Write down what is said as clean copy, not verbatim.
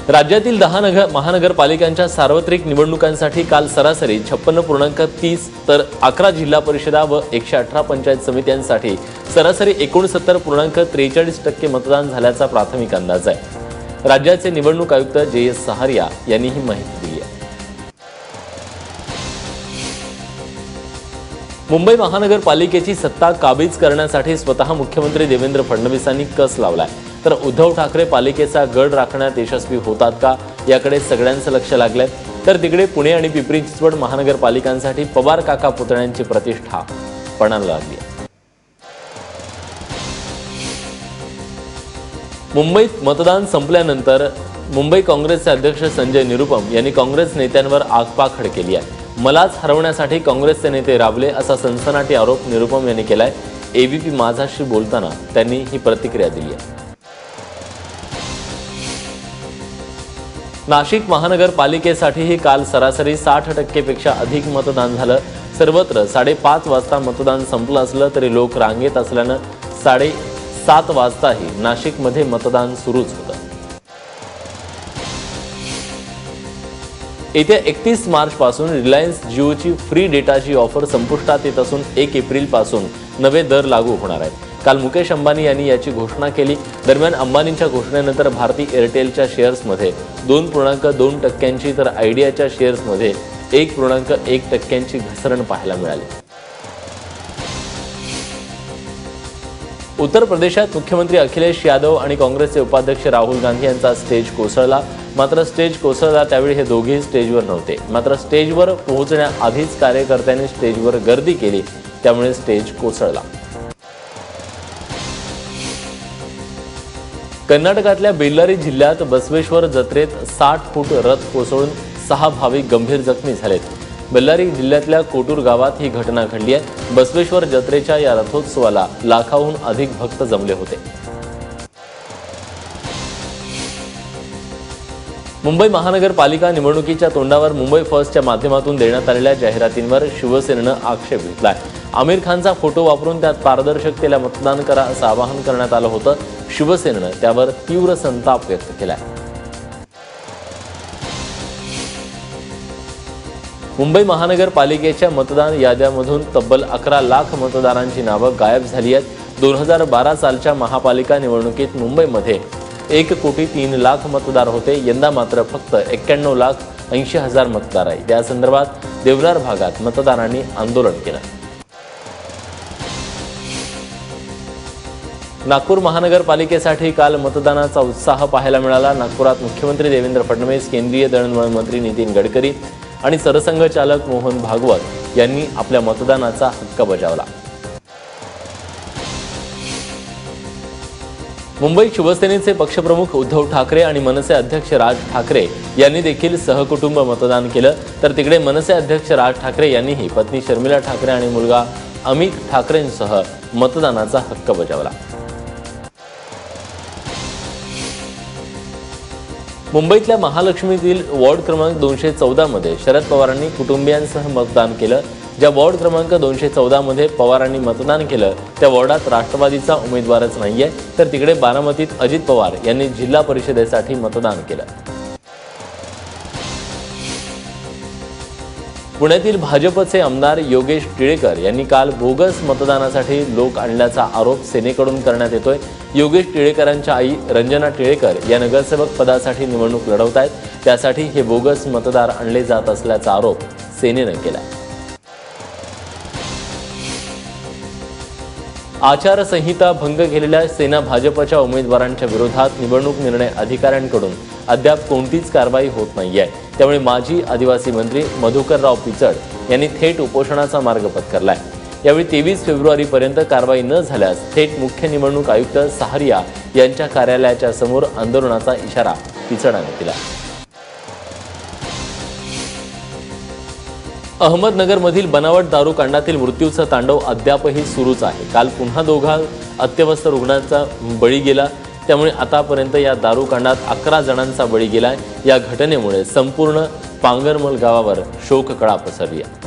राज्यातील 10 महानगरपालिकांच्या सार्वत्रिक निवडणुकांसाठी काल सरासरी 56.30 तर 11 जिल्हा परिषदा व 118 पंचायत समित्यांसाठी सरासरी 69.43% मतदान झाल्याचा प्राथमिक अंदाज आहे। राज्याचे निवडणूक आयुक्त जे.एस. सहारिया यांनी ही माहिती दिली आहे। मुंबई महानगरपालिकेची सत्ता काबीज करण्यासाठी स्वतः मुख्यमंत्री देवेंद्र फडणवीसांनी कस लावलाय, तर उद्धव ठाकरे पालिकेचा गड राखण्यात यशस्वी होतात का याकडे सगळ्यांचं लक्ष लागलंय। तर तिकडे पुणे आणि पिंपरी चिंचवड महानगरपालिकांसाठी पवार काका पुतण्यांची प्रतिष्ठा पणाला लागली आहे। मुंबईत मतदान संपल्यानंतर मुंबई काँग्रेसचे अध्यक्ष संजय निरुपम यांनी काँग्रेस नेत्यांवर आगपाखड केली आहे। मलाच हरवण्यासाठी काँग्रेसचे नेते राबले असा सनसनाटी आरोप निरुपम यांनी केलाय। एबीपी माझाशी बोलताना त्यांनी ही प्रतिक्रिया दिली आहे। नाशिक महानगरपालिकेसाठीही काल सरासरी 60% पेक्षा अधिक मतदान झालं। सर्वत्र 5:30 वाजता मतदान संपलं असलं तरी लोक रांगेत असल्यानं 7:30 वाजताही नाशिकमध्ये मतदान सुरूच होतं। येत्या 31 मार्च पासून रिलायन्स जिओची फ्री डेटाची ऑफर संपुष्टात येत असून 1 एप्रिल पासून नवे दर लागू होणार आहेत। काल मुकेश अंबानी यांनी याची घोषणा केली। दरम्यान अंबानींच्या घोषणेनंतर भारती एअरटेलच्या शेअर्समध्ये 2.2% तर आयडियाच्या शेअर्समध्ये 1.1% घसरण पाहायला मिळाली। उत्तर प्रदेशात मुख्यमंत्री अखिलेश यादव आणि काँग्रेसचे उपाध्यक्ष राहुल गांधी यांचा स्टेज कोसळला। मात्र स्टेज कोसळला त्यावेळी हे दोघेही स्टेजवर नव्हते। मात्र स्टेजवर पोहोचण्याआधीच कार्यकर्त्यांनी स्टेजवर गर्दी केली, त्यामुळे स्टेज कोसळला। कर्नाटकातल्या बेल्लारी जिल्ह्यात बसवेश्वर जत्रेत 60 फूट रथ कोसळून 6 भाविक गंभीर जखमी झालेत। बेल्लारी जिल्ह्यातल्या कोटूर गावात ही घटना घडली आहे। बसवेश्वर जत्रेच्या या रथोत्सवाला लाखाहून अधिक भक्त जमले होते। मुंबई महानगरपालिका निवडणुकीच्या तोंडावर मुंबई फर्स्टच्या माध्यमातून देण्यात आलेल्या जाहिरातींवर शिवसेनेनं आक्षेप घेतलाय। आमिर खानचा फोटो वापरून त्यात पारदर्शकतेला मतदान करा असं आवाहन करण्यात आलं होतं। शिवसेनेनं त्यावर तीव्र संताप व्यक्त केलाय। मुंबई महानगरपालिकेच्या मतदान याद्यांमधून तब्बल 11 लाख मतदारांची नावं गायब झाली आहेत। 2012 सालच्या महापालिका निवडणुकीत मुंबईमध्ये 1,03,00,000 मतदार होते। यंदा मात्र फक्त 91,80,000 मतदार आहेत। त्या संदर्भात देवनार भागात मतदारांनी आंदोलन केलं। नागपूर महानगरपालिकेसाठी काल मतदानाचा उत्साह पाहायला मिळाला। नागपुरात मुख्यमंत्री देवेंद्र फडणवीस, केंद्रीय दळणवळण मंत्री नितीन गडकरी आणि सरसंघचालक मोहन भागवत यांनी आपल्या मतदानाचा हक्क बजावला। मुंबईत शिवसेनेचे पक्षप्रमुख उद्धव ठाकरे आणि मनसे अध्यक्ष राज ठाकरे यांनी देखील सहकुटुंब मतदान केलं। तर तिकडे मनसे अध्यक्ष राज ठाकरे यांनीही पत्नी शर्मिला ठाकरे आणि मुलगा अमित ठाकरेंसह मतदानाचा हक्क बजावला। मुंबईतल्या महालक्ष्मीतील वॉर्ड क्रमांक 214 मध्ये शरद पवारांनी कुटुंबियांसह मतदान केलं। ज्या वॉर्ड क्रमांक 214 मध्ये पवारांनी मतदान केलं त्या वॉर्डात राष्ट्रवादीचा उमेदवारच नाहीये। तर तिकडे बारामतीत अजित पवार यांनी जिल्हा परिषदेसाठी मतदान केलं। पुण्यातील भाजपचे आमदार योगेश टिळेकर यांनी काल बोगस मतदानासाठी लोक आणल्याचा आरोप सेनेकडून करण्यात येतोय। योगेश टिळेकरांच्या आई रंजना टिळेकर या नगरसेवक पदासाठी निवडणूक लढवत आहेत, त्यासाठी हे बोगस मतदार आणले जात असल्याचा आरोप सेनेनं केला। आचारसंहिता भंग केलेल्या सेना भाजपच्या उमेदवारांच्या विरोधात निवडणूक निर्णय अधिकाऱ्यांकडून अद्याप कोणतीच कारवाई होत नाहीये। त्यामुळे माजी आदिवासी मंत्री मधुकरराव पिचड यांनी थेट उपोषणाचा मार्ग पत्करलाय। यावेळी 23 फेब्रुवारीपर्यंत कारवाई न झाल्यास थेट मुख्य निवडणूक आयुक्त सहारिया यांच्या कार्यालयाच्या समोर आंदोलनाचा इशारा पिचडाने दिला। अहमदनगरमधील बनावट दारूकांडातील मृत्यूचं तांडव अद्यापही सुरूच आहे। काल पुन्हा दोघा अत्यवस्थ रुग्णांचा बळी गेला। त्यामुळे आतापर्यंत या दारूकांडात 11 जणांचा बळी गेलाय। या घटनेमुळे संपूर्ण पांगरमल गावावर शोककळा पसरली आहे।